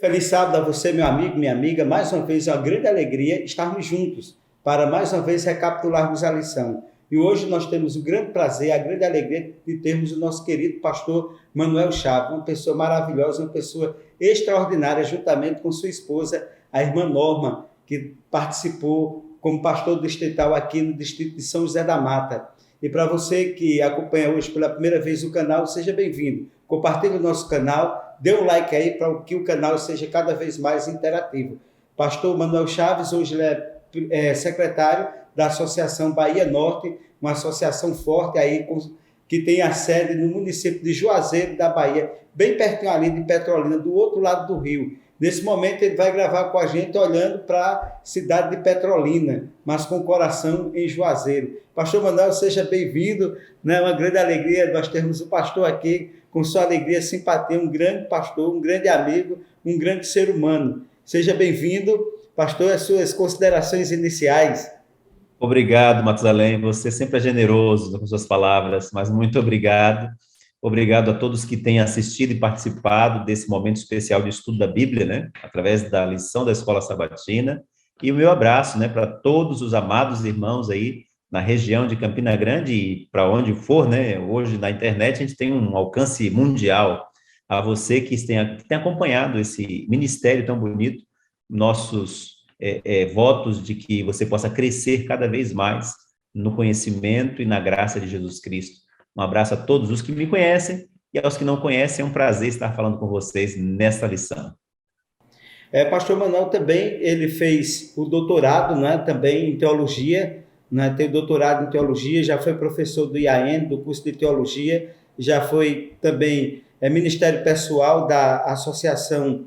Feliz sábado a você, meu amigo, minha amiga. Mais uma vez, é uma grande alegria estarmos juntos para mais uma vez recapitularmos a lição. E hoje nós temos o grande prazer, a grande alegria de termos o nosso querido pastor Manuel Chaves, uma pessoa maravilhosa, uma pessoa extraordinária, juntamente com sua esposa, a irmã Norma, que participou como pastor distrital aqui no distrito de São José da Mata. E para você que acompanha hoje pela primeira vez o canal, seja bem-vindo. Compartilhe o nosso canal, dê um like aí para que o canal seja cada vez mais interativo. Pastor Manuel Chaves, hoje ele é secretário da Associação Bahia Norte, uma associação forte aí que tem a sede no município de Juazeiro da Bahia, bem pertinho ali de Petrolina, do outro lado do rio. Nesse momento ele vai gravar com a gente olhando para a cidade de Petrolina, mas com o coração em Juazeiro. Pastor Manuel, seja bem-vindo, né? Uma grande alegria nós termos o pastor aqui com sua alegria, simpatia, um grande pastor, um grande amigo, um grande ser humano. Seja bem-vindo, pastor, as suas considerações iniciais. Obrigado, Matusalém. Você sempre é generoso com suas palavras, mas muito obrigado. Obrigado a todos que têm assistido e participado desse momento especial de estudo da Bíblia, né? Através da lição da Escola Sabatina. E o meu abraço, né? Para todos os amados irmãos aí na região de Campina Grande e para onde for, né? Hoje na internet a gente tem um alcance mundial. A você que tem acompanhado esse ministério tão bonito, nossos votos de que você possa crescer cada vez mais no conhecimento e na graça de Jesus Cristo. Um abraço a todos os que me conhecem e aos que não conhecem, é um prazer estar falando com vocês nesta lição. Pastor Manuel também, ele fez o doutorado, né, também em teologia, né, tem o doutorado em teologia, já foi professor do IAN, do curso de teologia, já foi também ministério pessoal da Associação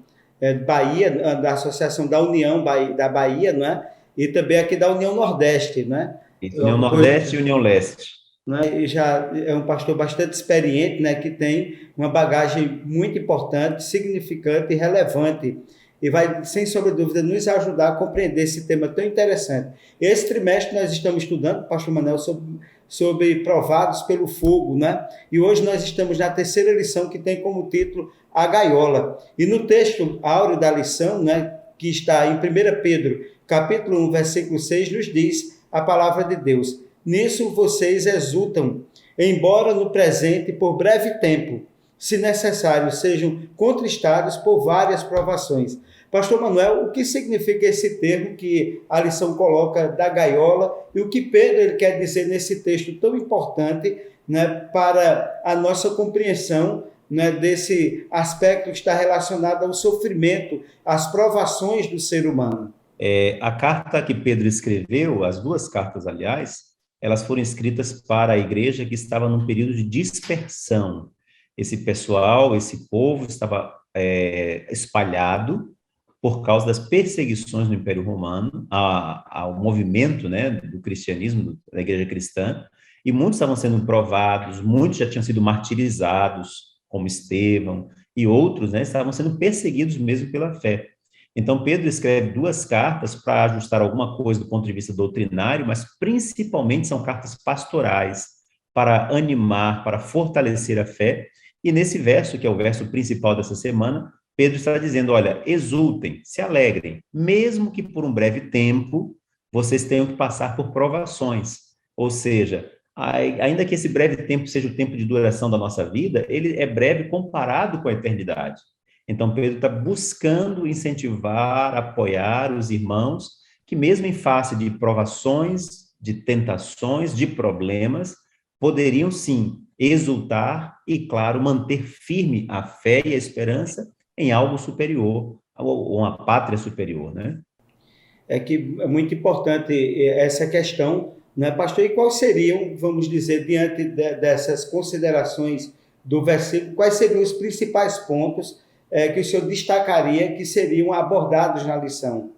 Bahia, da Associação da União da Bahia, né, e também aqui da União Nordeste, né? União Nordeste e União Leste. Né, e já é um pastor bastante experiente, né, que tem uma bagagem muito importante, significante e relevante, e vai, sem sombra de dúvida, nos ajudar a compreender esse tema tão interessante. Esse trimestre nós estamos estudando, pastor Manuel, sobre provados pelo fogo, né? E hoje nós estamos na terceira lição, que tem como título A Gaiola. E no texto áureo da lição, né, que está em 1 Pedro, capítulo 1, versículo 6, nos diz a palavra de Deus: nisso vocês exultam, embora no presente, por breve tempo, se necessário, sejam contristados por várias provações. Pastor Manuel, o que significa esse termo que a lição coloca da gaiola e o que Pedro ele quer dizer nesse texto tão importante, né, para a nossa compreensão, né, desse aspecto que está relacionado ao sofrimento, às provações do ser humano? A carta que Pedro escreveu, as duas cartas, aliás, elas foram escritas para a igreja que estava num período de dispersão. Esse pessoal, esse povo estava espalhado por causa das perseguições no Império Romano, ao movimento, né, do cristianismo, da igreja cristã, e muitos estavam sendo provados, muitos já tinham sido martirizados, como Estevão, e outros, né, estavam sendo perseguidos mesmo pela fé. Então, Pedro escreve duas cartas para ajustar alguma coisa do ponto de vista doutrinário, mas principalmente são cartas pastorais, para animar, para fortalecer a fé. E nesse verso, que é o verso principal dessa semana, Pedro está dizendo, olha, exultem, se alegrem, mesmo que por um breve tempo vocês tenham que passar por provações. Ou seja, ainda que esse breve tempo seja o tempo de duração da nossa vida, ele é breve comparado com a eternidade. Então, Pedro está buscando incentivar, apoiar os irmãos que, mesmo em face de provações, de tentações, de problemas, poderiam, sim, exultar e, claro, manter firme a fé e a esperança em algo superior, ou uma pátria superior, né? É que é muito importante essa questão, né, pastor? E quais seriam, vamos dizer, diante dessas considerações do versículo, quais seriam os principais pontos que o senhor destacaria que seriam abordados na lição?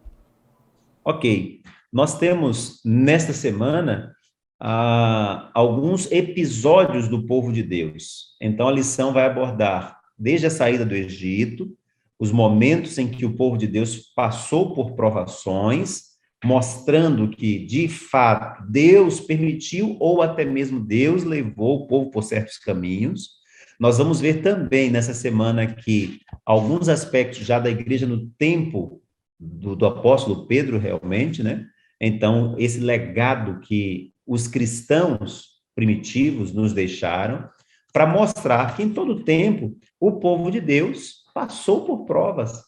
Ok, nós temos nesta semana alguns episódios do povo de Deus. Então a lição vai abordar desde a saída do Egito, os momentos em que o povo de Deus passou por provações, mostrando que, de fato, Deus permitiu ou até mesmo Deus levou o povo por certos caminhos. Nós vamos ver também nessa semana que alguns aspectos já da igreja no tempo do apóstolo Pedro, realmente, né? Então, esse legado que os cristãos primitivos nos deixaram, para mostrar que em todo tempo o povo de Deus passou por provas.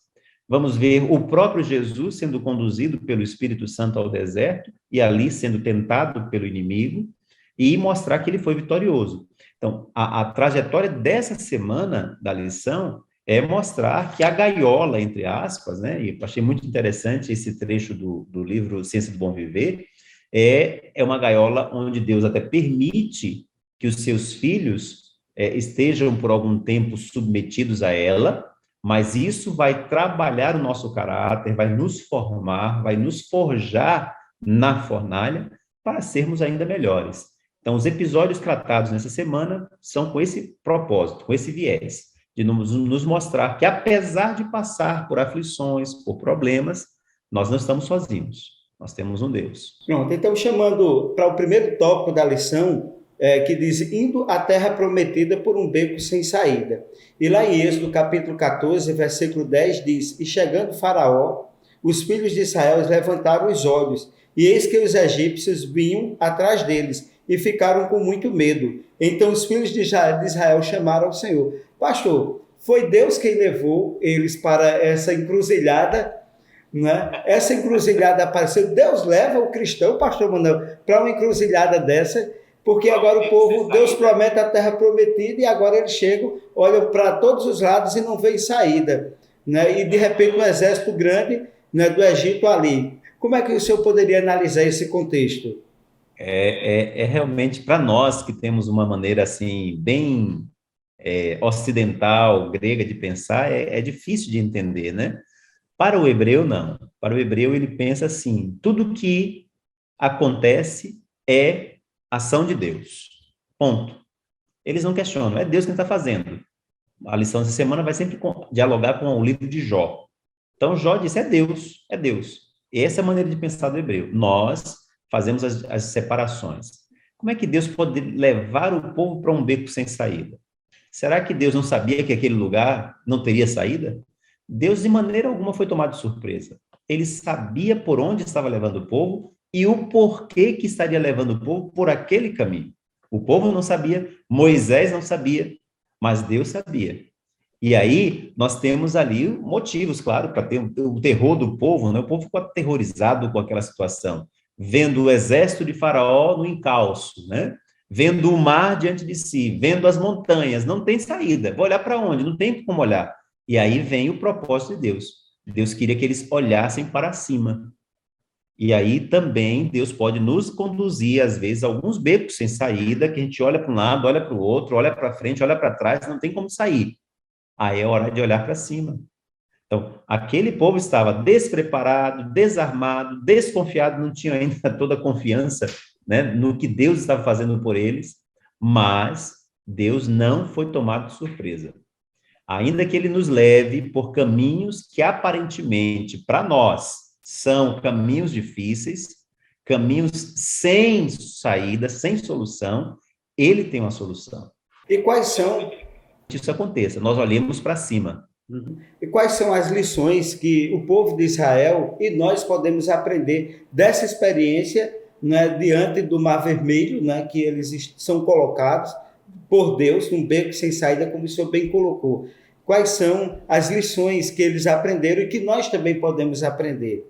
Vamos ver o próprio Jesus sendo conduzido pelo Espírito Santo ao deserto e ali sendo tentado pelo inimigo e mostrar que ele foi vitorioso. Então, a trajetória dessa semana da lição é mostrar que a gaiola, entre aspas, né, e eu achei muito interessante esse trecho do livro Ciência do Bom Viver, é uma gaiola onde Deus até permite que os seus filhos estejam por algum tempo submetidos a ela, mas isso vai trabalhar o nosso caráter, vai nos formar, vai nos forjar na fornalha para sermos ainda melhores. Então, os episódios tratados nessa semana são com esse propósito, com esse viés, de nos mostrar que, apesar de passar por aflições, por problemas, nós não estamos sozinhos, nós temos um Deus. Pronto, então chamando para o primeiro tópico da lição, que diz, indo à terra prometida por um beco sem saída. E lá em Êxodo, capítulo 14, versículo 10, diz, e chegando Faraó, os filhos de Israel levantaram os olhos, e eis que os egípcios vinham atrás deles, e ficaram com muito medo. Então os filhos de Israel chamaram ao Senhor. Pastor, foi Deus quem levou eles para essa encruzilhada, né? Essa encruzilhada apareceu. Deus leva o cristão, pastor Manuel, para uma encruzilhada dessa, porque agora o povo, Deus promete a terra prometida e agora eles chegam, olham para todos os lados e não vem saída, né? E de repente um exército grande, né, do Egito ali. Como é que o senhor poderia analisar esse contexto? Realmente para nós que temos uma maneira assim bem ocidental, grega de pensar, é difícil de entender, né? Para o hebreu, não. Para o hebreu, ele pensa assim: tudo que acontece é ação de Deus. Ponto. Eles não questionam, é Deus quem está fazendo. A lição dessa semana vai sempre dialogar com o livro de Jó. Então, Jó disse: é Deus, é Deus. E essa é a maneira de pensar do hebreu. Nós fazemos as separações. Como é que Deus pode levar o povo para um beco sem saída? Será que Deus não sabia que aquele lugar não teria saída? Deus, de maneira alguma, foi tomado de surpresa. Ele sabia por onde estava levando o povo e o porquê que estaria levando o povo por aquele caminho. O povo não sabia, Moisés não sabia, mas Deus sabia. E aí, nós temos ali motivos, claro, para ter o terror do povo, né? O povo ficou aterrorizado com aquela situação, vendo o exército de Faraó no encalço, né? Vendo o mar diante de si, vendo as montanhas, não tem saída. Vou olhar para onde? Não tem como olhar. E aí vem o propósito de Deus. Deus queria que eles olhassem para cima. E aí também Deus pode nos conduzir, às vezes, a alguns becos sem saída, que a gente olha para um lado, olha para o outro, olha para frente, olha para trás, não tem como sair. Aí é hora de olhar para cima. Então, aquele povo estava despreparado, desarmado, desconfiado, não tinha ainda toda a confiança, né, no que Deus estava fazendo por eles, mas Deus não foi tomado de surpresa. Ainda que ele nos leve por caminhos que aparentemente, para nós, são caminhos difíceis, caminhos sem saída, sem solução, ele tem uma solução. E quais são? Isso aconteça, nós olhemos para cima. E quais são as lições que o povo de Israel e nós podemos aprender dessa experiência, né, diante do Mar Vermelho, né, que eles são colocados por Deus num beco sem saída, como o senhor bem colocou? Quais são as lições que eles aprenderam e que nós também podemos aprender?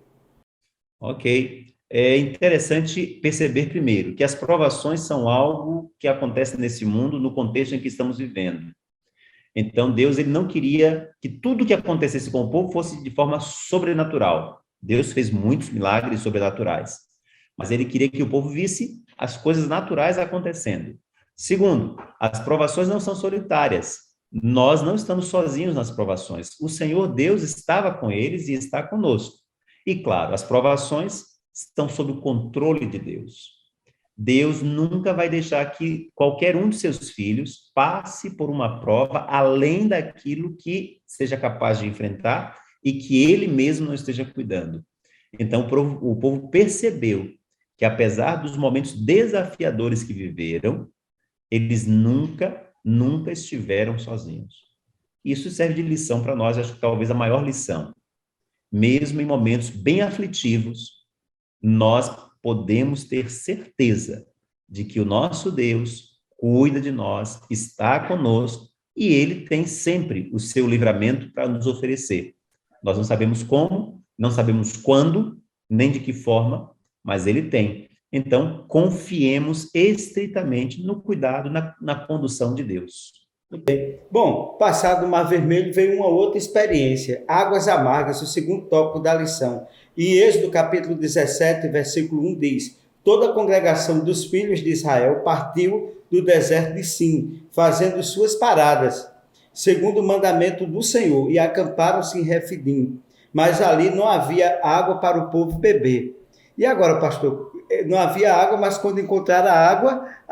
Ok. É interessante perceber primeiro que as provações são algo que acontece nesse mundo no contexto em que estamos vivendo. Então, Deus ele não queria que tudo que acontecesse com o povo fosse de forma sobrenatural. Deus fez muitos milagres sobrenaturais, mas ele queria que o povo visse as coisas naturais acontecendo. Segundo, as provações não são solitárias. Nós não estamos sozinhos nas provações. O Senhor Deus estava com eles e está conosco. E, claro, as provações estão sob o controle de Deus. Deus nunca vai deixar que qualquer um de seus filhos passe por uma prova além daquilo que seja capaz de enfrentar e que ele mesmo não esteja cuidando. Então, o povo percebeu que, apesar dos momentos desafiadores que viveram, eles nunca nunca estiveram sozinhos. Isso serve de lição para nós, acho que talvez a maior lição. Mesmo em momentos bem aflitivos, nós podemos ter certeza de que o nosso Deus cuida de nós, está conosco, e Ele tem sempre o seu livramento para nos oferecer. Nós não sabemos como, não sabemos quando, nem de que forma, mas Ele tem. Então, confiemos estritamente no cuidado, na condução de Deus. Bom, passado o Mar Vermelho veio uma outra experiência, águas amargas, o segundo tópico da lição. E Êxodo capítulo 17, versículo 1 diz: toda a congregação dos filhos de Israel partiu do deserto de Sim, fazendo suas paradas, segundo o mandamento do Senhor, e acamparam-se em Refidim. Mas ali não havia água para o povo beber. E agora, pastor, não havia água, mas quando encontraram a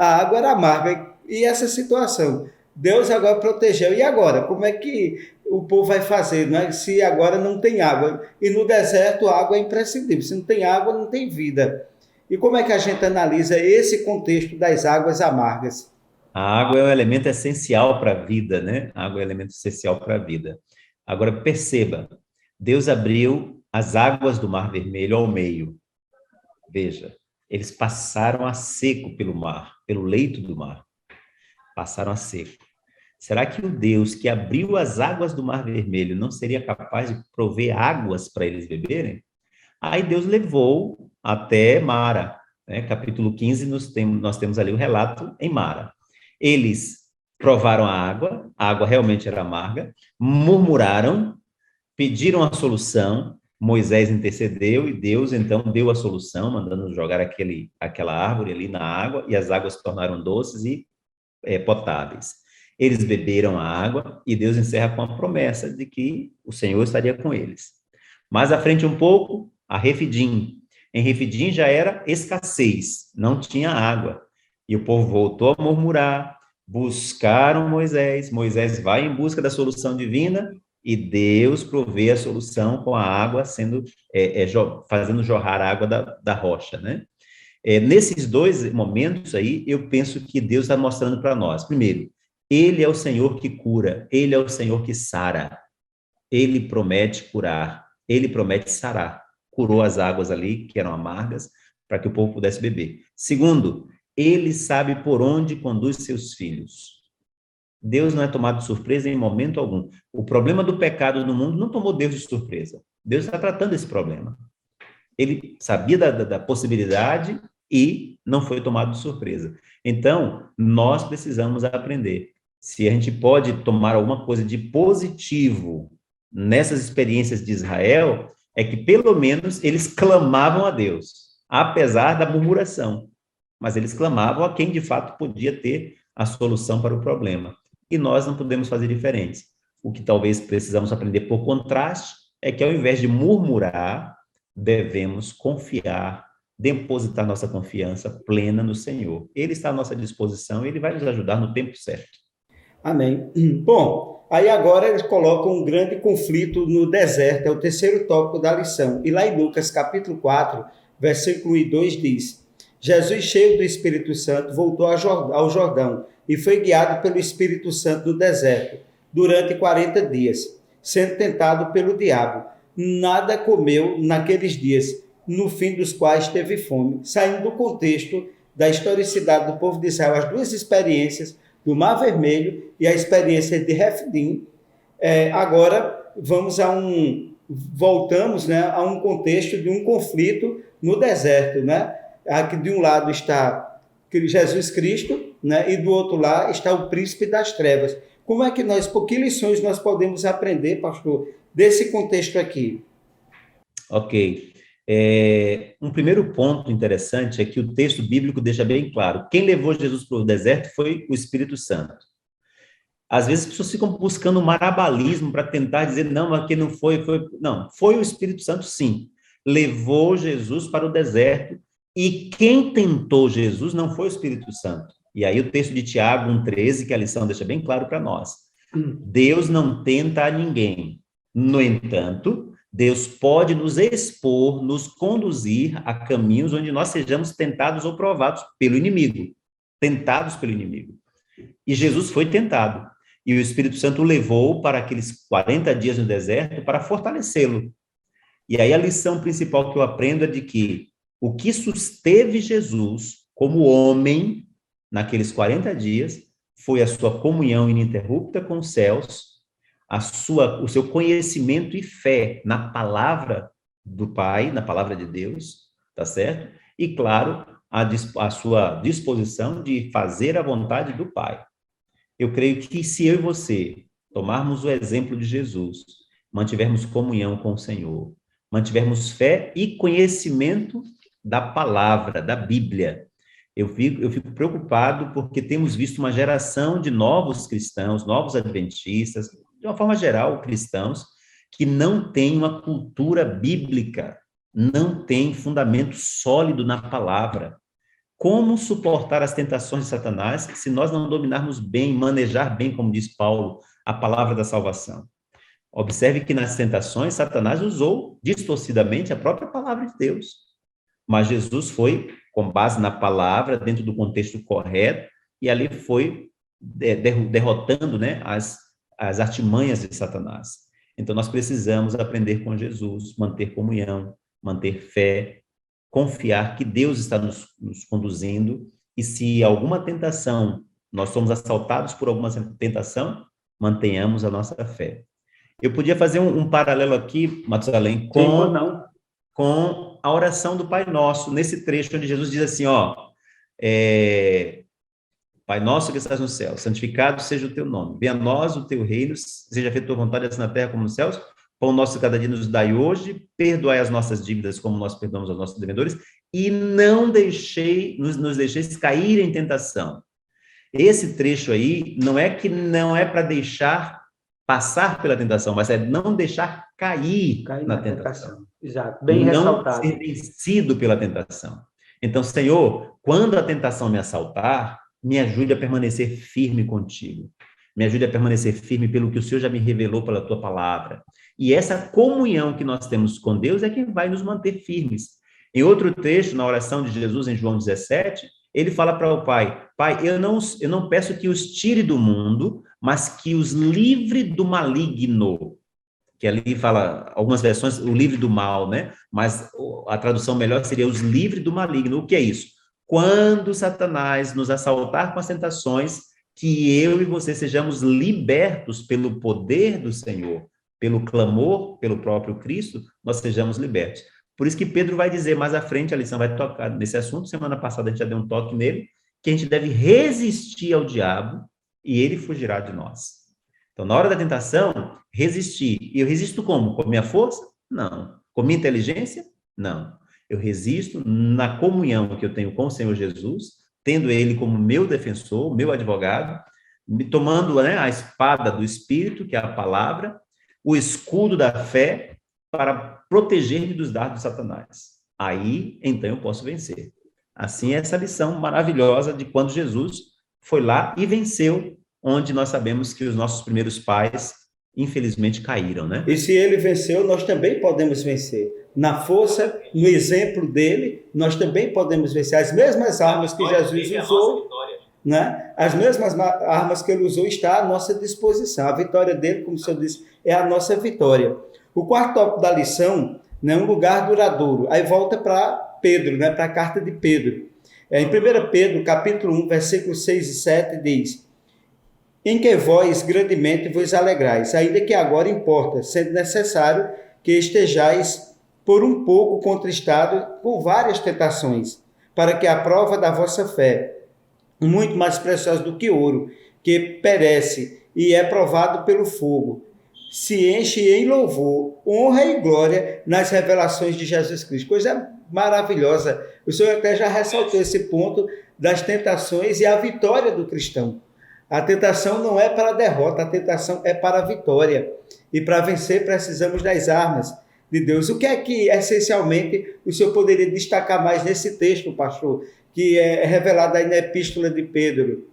água era amarga. E essa situação? Deus agora protegeu. E agora? Como é que o povo vai fazer, né? Se agora não tem água? E no deserto a água é imprescindível. Se não tem água, não tem vida. E como é que a gente analisa esse contexto das águas amargas? A água é um elemento essencial para a vida, né? A água é um elemento essencial para a vida. Agora, perceba, Deus abriu as águas do Mar Vermelho ao meio. Veja, eles passaram a seco pelo mar, pelo leito do mar. Passaram a seco. Será que o Deus que abriu as águas do Mar Vermelho não seria capaz de prover águas para eles beberem? Aí Deus levou até Mara, né? Capítulo 15, nós temos ali o relato em Mara. Eles provaram a água realmente era amarga, murmuraram, pediram a solução, Moisés intercedeu e Deus então deu a solução, mandando jogar aquela árvore ali na água, e as águas se tornaram doces e potáveis. Eles beberam a água e Deus encerra com a promessa de que o Senhor estaria com eles. Mais à frente um pouco, a Refidim. Em Refidim já era escassez, não tinha água. E o povo voltou a murmurar, buscaram Moisés, Moisés vai em busca da solução divina e Deus provê a solução com a água fazendo jorrar a água da rocha, né? Nesses dois momentos aí, eu penso que Deus está mostrando para nós. Primeiro, Ele é o Senhor que cura, Ele é o Senhor que sara. Ele promete curar, Ele promete sarar. Curou as águas ali, que eram amargas, para que o povo pudesse beber. Segundo, Ele sabe por onde conduz seus filhos. Deus não é tomado de surpresa em momento algum. O problema do pecado no mundo não tomou Deus de surpresa. Deus está tratando esse problema. Ele sabia da possibilidade e não foi tomado de surpresa. Então, nós precisamos aprender. Se a gente pode tomar alguma coisa de positivo nessas experiências de Israel, é que pelo menos eles clamavam a Deus, apesar da murmuração. Mas eles clamavam a quem de fato podia ter a solução para o problema. E nós não podemos fazer diferente. O que talvez precisamos aprender por contraste é que ao invés de murmurar, devemos confiar, depositar nossa confiança plena no Senhor. Ele está à nossa disposição e Ele vai nos ajudar no tempo certo. Amém. Bom, aí agora eles colocam um grande conflito no deserto, é o terceiro tópico da lição. E lá em Lucas, capítulo 4, versículo 1 e 2 diz: Jesus, cheio do Espírito Santo, voltou ao Jordão e foi guiado pelo Espírito Santo no deserto durante 40 dias, sendo tentado pelo diabo. Nada comeu naqueles dias, no fim dos quais teve fome. Saindo do contexto da historicidade do povo de Israel, as duas experiências do Mar Vermelho e a experiência de Refidim, agora voltamos, né, a um contexto de um conflito no deserto, né? Aqui de um lado está Jesus Cristo, né, e do outro lado está o príncipe das trevas. Como é que que lições nós podemos aprender, pastor, desse contexto aqui? Ok. Um primeiro ponto interessante é que o texto bíblico deixa bem claro, quem levou Jesus para o deserto foi o Espírito Santo. Às vezes as pessoas ficam buscando um marabalismo para tentar dizer, não, aqui não foi. Não, foi o Espírito Santo, sim. Levou Jesus para o deserto e quem tentou Jesus não foi o Espírito Santo. E aí o texto de Tiago 1,13, que a lição deixa bem claro para nós. Deus não tenta a ninguém. No entanto, Deus pode nos expor, nos conduzir a caminhos onde nós sejamos tentados ou provados pelo inimigo. Tentados pelo inimigo. E Jesus foi tentado. E o Espírito Santo o levou para aqueles 40 dias no deserto para fortalecê-lo. E aí a lição principal que eu aprendo é de que o que susteve Jesus como homem naqueles 40 dias foi a sua comunhão ininterrupta com os céus, o seu conhecimento e fé na palavra do Pai, na palavra de Deus, tá certo? E, claro, a sua disposição de fazer a vontade do Pai. Eu creio que se eu e você tomarmos o exemplo de Jesus, mantivermos comunhão com o Senhor, mantivermos fé e conhecimento da palavra, da Bíblia, eu fico preocupado porque temos visto uma geração de novos cristãos, novos adventistas, de uma forma geral, cristãos, que não têm uma cultura bíblica, não têm fundamento sólido na palavra. Como suportar as tentações de Satanás se nós não dominarmos bem, manejar bem, como diz Paulo, a palavra da salvação? Observe que nas tentações, Satanás usou distorcidamente a própria palavra de Deus. Mas Jesus foi com base na palavra, dentro do contexto correto, e ali foi derrotando, né, as artimanhas de Satanás. Então, nós precisamos aprender com Jesus, manter comunhão, manter fé, confiar que Deus está nos conduzindo, e se alguma tentação, nós somos assaltados por alguma tentação, mantenhamos a nossa fé. Eu podia fazer um paralelo aqui, Matusalém, com a oração do Pai Nosso, nesse trecho onde Jesus diz assim, Pai nosso que estás no céu, santificado seja o teu nome, venha a nós o teu reino, seja feita a tua vontade, assim na terra como nos céus, pão nosso cada dia nos dai hoje, perdoai as nossas dívidas como nós perdoamos aos nossos devedores, e não nos deixeis cair em tentação. Esse trecho aí não é para deixar passar pela tentação, mas é não deixar cair na tentação. Exato, bem ressaltado. Não ser vencido pela tentação. Então, Senhor, quando a tentação me assaltar, me ajude a permanecer firme contigo. Me ajude a permanecer firme pelo que o Senhor já me revelou pela tua palavra. E essa comunhão que nós temos com Deus é que vai nos manter firmes. Em outro trecho, na oração de Jesus, em João 17, ele fala para o Pai, Pai, eu não peço que os tire do mundo, mas que os livre do maligno. Que ali fala, algumas versões, o livre do mal, né? Mas a tradução melhor seria os livre do maligno. O que é isso? Quando Satanás nos assaltar com as tentações, que eu e você sejamos libertos pelo poder do Senhor, pelo clamor, pelo próprio Cristo, nós sejamos libertos. Por isso que Pedro vai dizer mais à frente, a lição vai tocar nesse assunto, semana passada a gente já deu um toque nele, que a gente deve resistir ao diabo e ele fugirá de nós. Então, na hora da tentação, resistir. E eu resisto como? Com minha força? Não. Com minha inteligência? Não. Eu resisto na comunhão que eu tenho com o Senhor Jesus, tendo ele como meu defensor, meu advogado, me tomando, né, a espada do Espírito, que é a palavra, o escudo da fé, para proteger-me dos dardos de Satanás. Aí, então, eu posso vencer. Assim, essa lição maravilhosa de quando Jesus foi lá e venceu, onde nós sabemos que os nossos primeiros pais, infelizmente, caíram, né? E se ele venceu, nós também podemos vencer. Na força, no exemplo dele, nós também podemos vencer. As mesmas armas que Jesus usou, né? As mesmas armas que ele usou está à nossa disposição. A vitória dele, como o senhor disse, é a nossa vitória. O quarto tópico da lição, né, um lugar duradouro. Aí volta para Pedro, né, para a carta de Pedro. Em 1 Pedro, capítulo 1, versículos 6 e 7, diz: em que vós grandemente vos alegrais, ainda que agora importa, sendo necessário que estejais por um pouco contristados por várias tentações, para que a prova da vossa fé, muito mais preciosa do que ouro, que perece e é provado pelo fogo, se enche em louvor, honra e glória nas revelações de Jesus Cristo. Coisa maravilhosa. O senhor até já ressaltou esse ponto das tentações e a vitória do cristão. A tentação não é para a derrota, a tentação é para a vitória. E para vencer precisamos das armas de Deus. O que é que, essencialmente, o senhor poderia destacar mais nesse texto, pastor, que é revelado aí na Epístola de Pedro?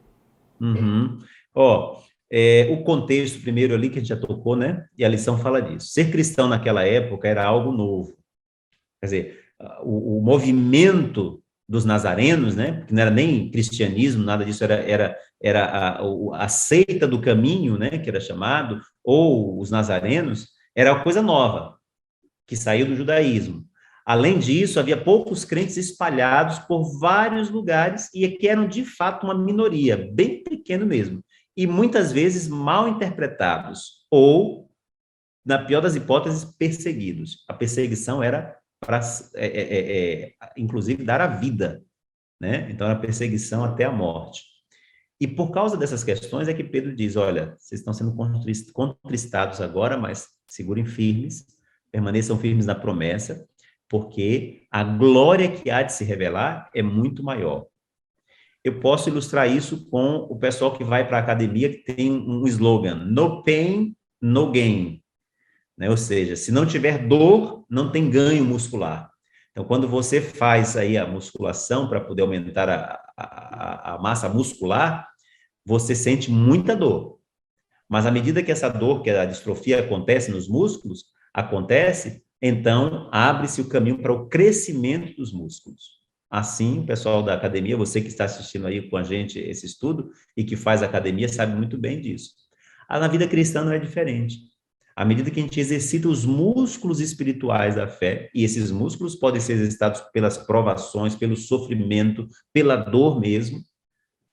O contexto, primeiro ali, que a gente já tocou, né? E a lição fala disso. Ser cristão naquela época era algo novo. Quer dizer, o movimento dos nazarenos, né? Porque não era nem cristianismo, nada disso, era a seita do caminho, né? Que era chamado, ou os nazarenos, era uma coisa nova, que saiu do judaísmo. Além disso, havia poucos crentes espalhados por vários lugares e que eram, de fato, uma minoria, bem pequeno mesmo, e muitas vezes mal interpretados, ou, na pior das hipóteses, perseguidos. A perseguição era para, inclusive, dar a vida, né? Então, era perseguição até a morte. E por causa dessas questões é que Pedro diz, olha, vocês estão sendo contristados agora, mas segurem firmes, permaneçam firmes na promessa, porque a glória que há de se revelar é muito maior. Eu posso ilustrar isso com o pessoal que vai para a academia, que tem um slogan, no pain, no gain. Né? Ou seja, se não tiver dor, não tem ganho muscular. Então, quando você faz aí a musculação para poder aumentar a massa muscular, você sente muita dor. Mas à medida que essa dor, que a distrofia acontece nos músculos, então abre-se o caminho para o crescimento dos músculos. Assim, o pessoal da academia, você que está assistindo aí com a gente esse estudo e que faz academia, sabe muito bem disso. Na vida cristã não é diferente. À medida que a gente exercita os músculos espirituais da fé, e esses músculos podem ser exercitados pelas provações, pelo sofrimento, pela dor mesmo,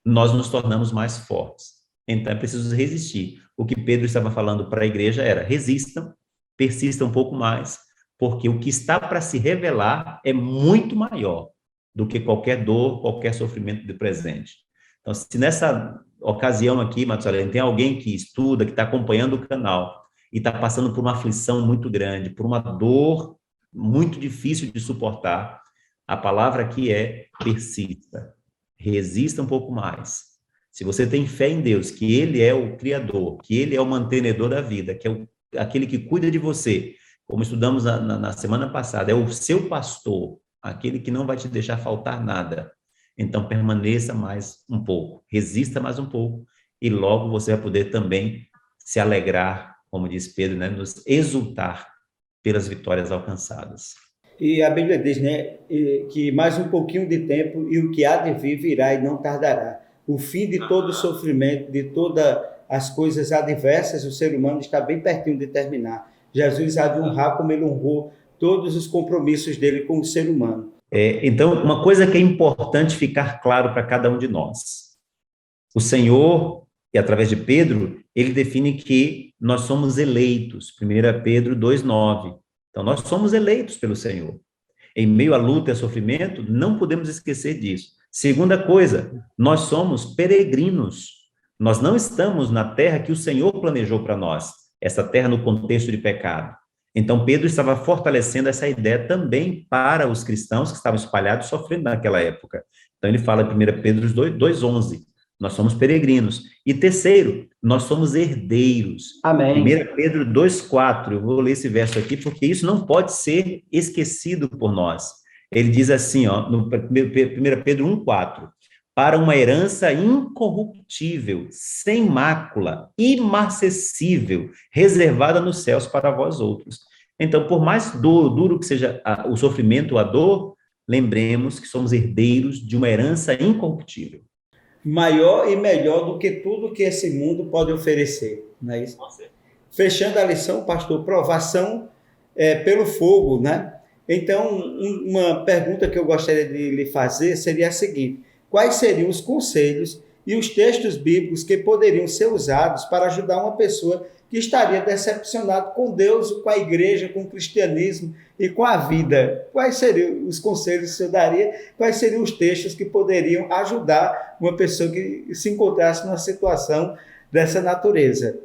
nós nos tornamos mais fortes. Então, é preciso resistir. O que Pedro estava falando para a igreja era, resistam, persistam um pouco mais, porque o que está para se revelar é muito maior do que qualquer dor, qualquer sofrimento do presente. Então, se nessa ocasião aqui, Matusalém, tem alguém que estuda, que está acompanhando o canal, e está passando por uma aflição muito grande, por uma dor muito difícil de suportar, a palavra aqui é persista. Resista um pouco mais. Se você tem fé em Deus, que Ele é o Criador, que Ele é o mantenedor da vida, que é aquele que cuida de você, como estudamos na semana passada, é o seu pastor, aquele que não vai te deixar faltar nada. Então, permaneça mais um pouco, resista mais um pouco, e logo você vai poder também se alegrar, como diz Pedro, né, nos exultar pelas vitórias alcançadas. E a Bíblia diz, né, que mais um pouquinho de tempo e o que há de vir virá e não tardará. O fim de todo o sofrimento, de todas as coisas adversas, o ser humano está bem pertinho de terminar. Jesus há de honrar como ele honrou todos os compromissos dele com o ser humano. Então, uma coisa que é importante ficar claro para cada um de nós. O Senhor, e através de Pedro, ele define que nós somos eleitos. 1 Pedro 2,9. Então, nós somos eleitos pelo Senhor. Em meio à luta e ao sofrimento, não podemos esquecer disso. Segunda coisa, nós somos peregrinos. Nós não estamos na terra que o Senhor planejou para nós, essa terra no contexto de pecado. Então, Pedro estava fortalecendo essa ideia também para os cristãos que estavam espalhados sofrendo naquela época. Então, ele fala em 1 Pedro 2,11. Nós somos peregrinos. E terceiro, nós somos herdeiros. Amém. 1 Pedro 2,4. Eu vou ler esse verso aqui, porque isso não pode ser esquecido por nós. Ele diz assim, ó, no 1 Pedro 1,4. Para uma herança incorruptível, sem mácula, imarcessível, reservada nos céus para vós outros. Então, por mais duro que seja o sofrimento, a dor, lembremos que somos herdeiros de uma herança incorruptível. Maior e melhor do que tudo que esse mundo pode oferecer, não é isso? Fechando a lição, pastor, provação pelo fogo, né? Então, uma pergunta que eu gostaria de lhe fazer seria a seguinte: quais seriam os conselhos e os textos bíblicos que poderiam ser usados para ajudar uma pessoa que estaria decepcionada com Deus, com a igreja, com o cristianismo e com a vida? Quais seriam os conselhos que o senhor daria? Quais seriam os textos que poderiam ajudar uma pessoa que se encontrasse numa situação dessa natureza?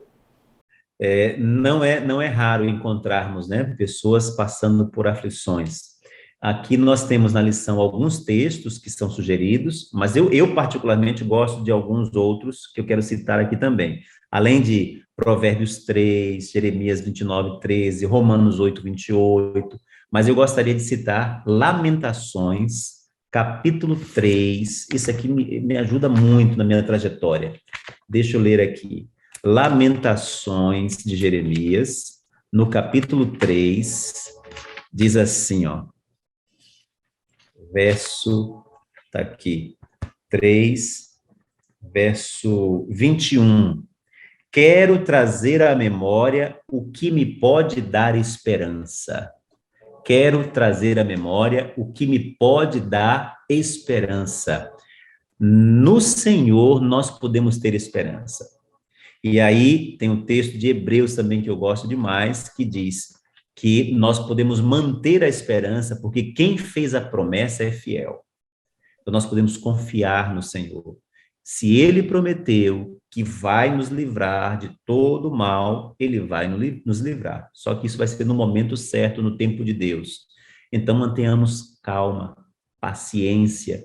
Não é raro encontrarmos, né, pessoas passando por aflições. Aqui nós temos na lição alguns textos que são sugeridos, mas eu particularmente gosto de alguns outros que eu quero citar aqui também. Além de Provérbios 3, Jeremias 29:13, Romanos 8:28, mas eu gostaria de citar Lamentações, capítulo 3, isso aqui me ajuda muito na minha trajetória. Deixa eu ler aqui. Lamentações de Jeremias, no capítulo 3, diz assim, ó, verso Está aqui, 3, verso 21. Quero trazer à memória o que me pode dar esperança. Quero trazer à memória o que me pode dar esperança. No Senhor nós podemos ter esperança. E aí tem um texto de Hebreus também que eu gosto demais, que diz que nós podemos manter a esperança, porque quem fez a promessa é fiel. Então nós podemos confiar no Senhor. Se Ele prometeu que vai nos livrar de todo mal, Ele vai nos livrar. Só que isso vai ser no momento certo, no tempo de Deus. Então mantenhamos calma, paciência,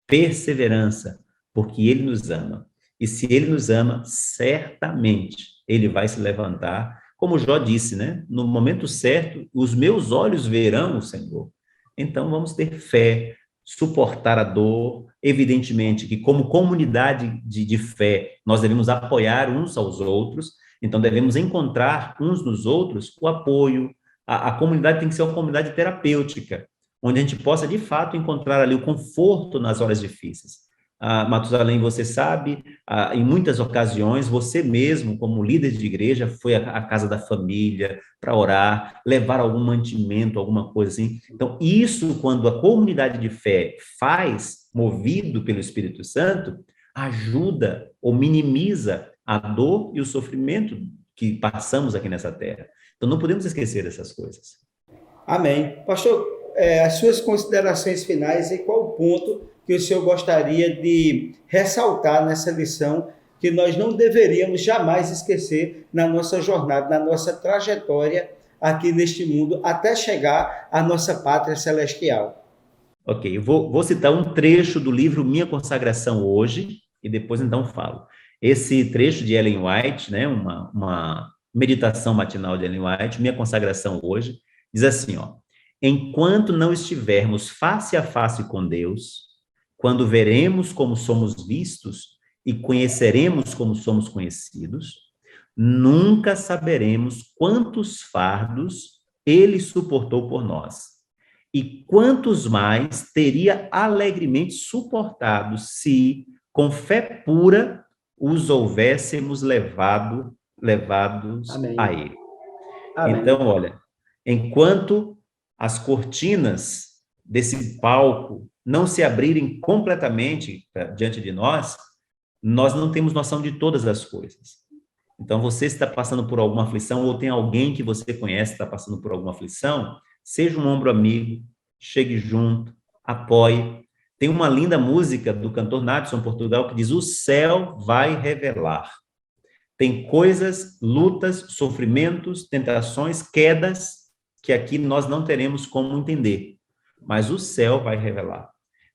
perseverança, porque Ele nos ama. E se Ele nos ama, certamente Ele vai se levantar. Como Jó disse, né? No momento certo, os meus olhos verão o Senhor. Então vamos ter fé, suportar a dor. Evidentemente que, como comunidade de fé, nós devemos apoiar uns aos outros, então devemos encontrar uns nos outros o apoio. A comunidade tem que ser uma comunidade terapêutica, onde a gente possa, de fato, encontrar ali o conforto nas horas difíceis. Matusalém, você sabe, em muitas ocasiões, você mesmo, como líder de igreja, foi à casa da família para orar, levar algum mantimento, alguma coisa assim. Então, isso, quando a comunidade de fé faz, movido pelo Espírito Santo, ajuda ou minimiza a dor e o sofrimento que passamos aqui nessa terra. Então, não podemos esquecer dessas coisas. Amém. Pastor, as suas considerações finais e qual o ponto que o senhor gostaria de ressaltar nessa lição que nós não deveríamos jamais esquecer na nossa jornada, na nossa trajetória aqui neste mundo, até chegar à nossa pátria celestial? Ok, eu vou citar um trecho do livro Minha Consagração Hoje, e depois então falo. Esse trecho de Ellen White, né, uma meditação matinal de Ellen White, Minha Consagração Hoje, diz assim, ó: enquanto não estivermos face a face com Deus, quando veremos como somos vistos e conheceremos como somos conhecidos, nunca saberemos quantos fardos Ele suportou por nós e quantos mais teria alegremente suportado se, com fé pura, os houvéssemos levados Amém. a Ele. Amém. Então, olha, enquanto as cortinas desse palco não se abrirem completamente diante de nós, nós não temos noção de todas as coisas. Então, você está passando por alguma aflição, ou tem alguém que você conhece que está passando por alguma aflição, seja um ombro amigo, chegue junto, apoie. Tem uma linda música do cantor Nadson Portugal que diz: o céu vai revelar. Tem coisas, lutas, sofrimentos, tentações, quedas, que aqui nós não teremos como entender, mas o céu vai revelar.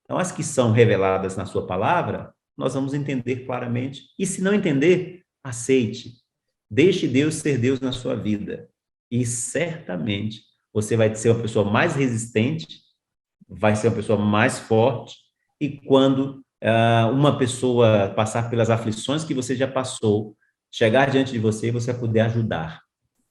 Então, as que são reveladas na sua palavra, nós vamos entender claramente. E se não entender, aceite. Deixe Deus ser Deus na sua vida. E certamente você vai ser uma pessoa mais resistente, vai ser uma pessoa mais forte. E quando uma pessoa passar pelas aflições que você já passou, chegar diante de você, você vai poder ajudar.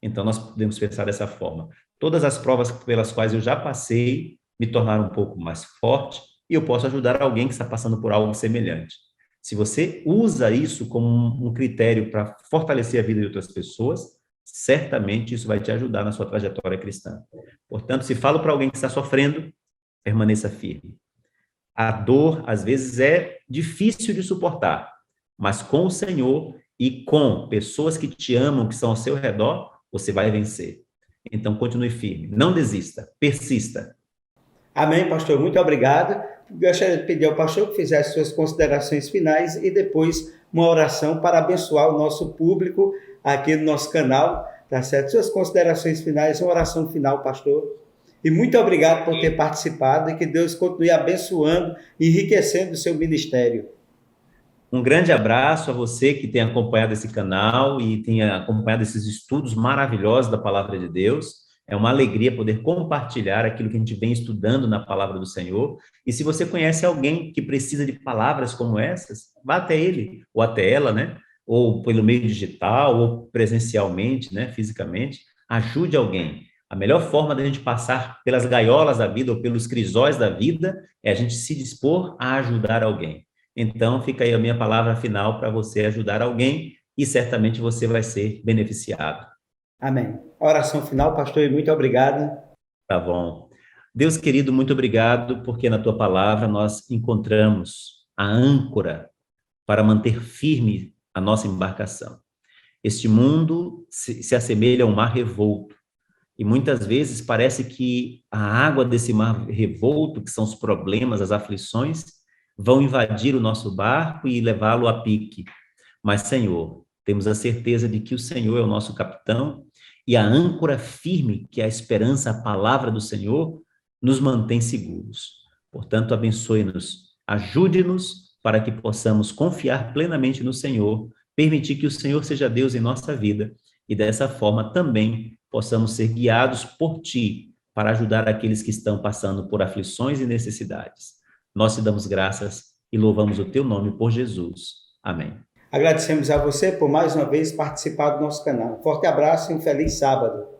Então, nós podemos pensar dessa forma. Todas as provas pelas quais eu já passei me tornaram um pouco mais forte e eu posso ajudar alguém que está passando por algo semelhante. Se você usa isso como um critério para fortalecer a vida de outras pessoas, certamente isso vai te ajudar na sua trajetória cristã. Portanto, se falo para alguém que está sofrendo, permaneça firme. A dor, às vezes, é difícil de suportar, mas com o Senhor e com pessoas que te amam, que são ao seu redor, você vai vencer. Então, continue firme, não desista, persista. Amém, pastor. Muito obrigado. Gostaria de pedir ao pastor que fizesse suas considerações finais e depois uma oração para abençoar o nosso público aqui no nosso canal, tá certo? Suas considerações finais, uma oração final, pastor. E muito obrigado por ter participado e que Deus continue abençoando e enriquecendo o seu ministério. Um grande abraço a você que tem acompanhado esse canal e tem acompanhado esses estudos maravilhosos da Palavra de Deus. É uma alegria poder compartilhar aquilo que a gente vem estudando na Palavra do Senhor. E se você conhece alguém que precisa de palavras como essas, vá até ele ou até ela, né? Ou pelo meio digital ou presencialmente, né? Fisicamente. Ajude alguém. A melhor forma da gente passar pelas gaiolas da vida ou pelos crisóis da vida é a gente se dispor a ajudar alguém. Então, fica aí a minha palavra final para você ajudar alguém e certamente você vai ser beneficiado. Amém. Oração final, pastor, e muito obrigado. Tá bom. Deus querido, muito obrigado, porque na tua palavra nós encontramos a âncora para manter firme a nossa embarcação. Este mundo se assemelha a um mar revolto, e muitas vezes parece que a água desse mar revolto, que são os problemas, as aflições, vão invadir o nosso barco e levá-lo a pique. Mas, Senhor, temos a certeza de que o Senhor é o nosso capitão e a âncora firme, que é a esperança, a palavra do Senhor, nos mantém seguros. Portanto, abençoe-nos, ajude-nos para que possamos confiar plenamente no Senhor, permitir que o Senhor seja Deus em nossa vida e dessa forma também possamos ser guiados por Ti para ajudar aqueles que estão passando por aflições e necessidades. Nós te damos graças e louvamos o Teu nome por Jesus. Amém. Agradecemos a você por mais uma vez participar do nosso canal. Um forte abraço e um feliz sábado.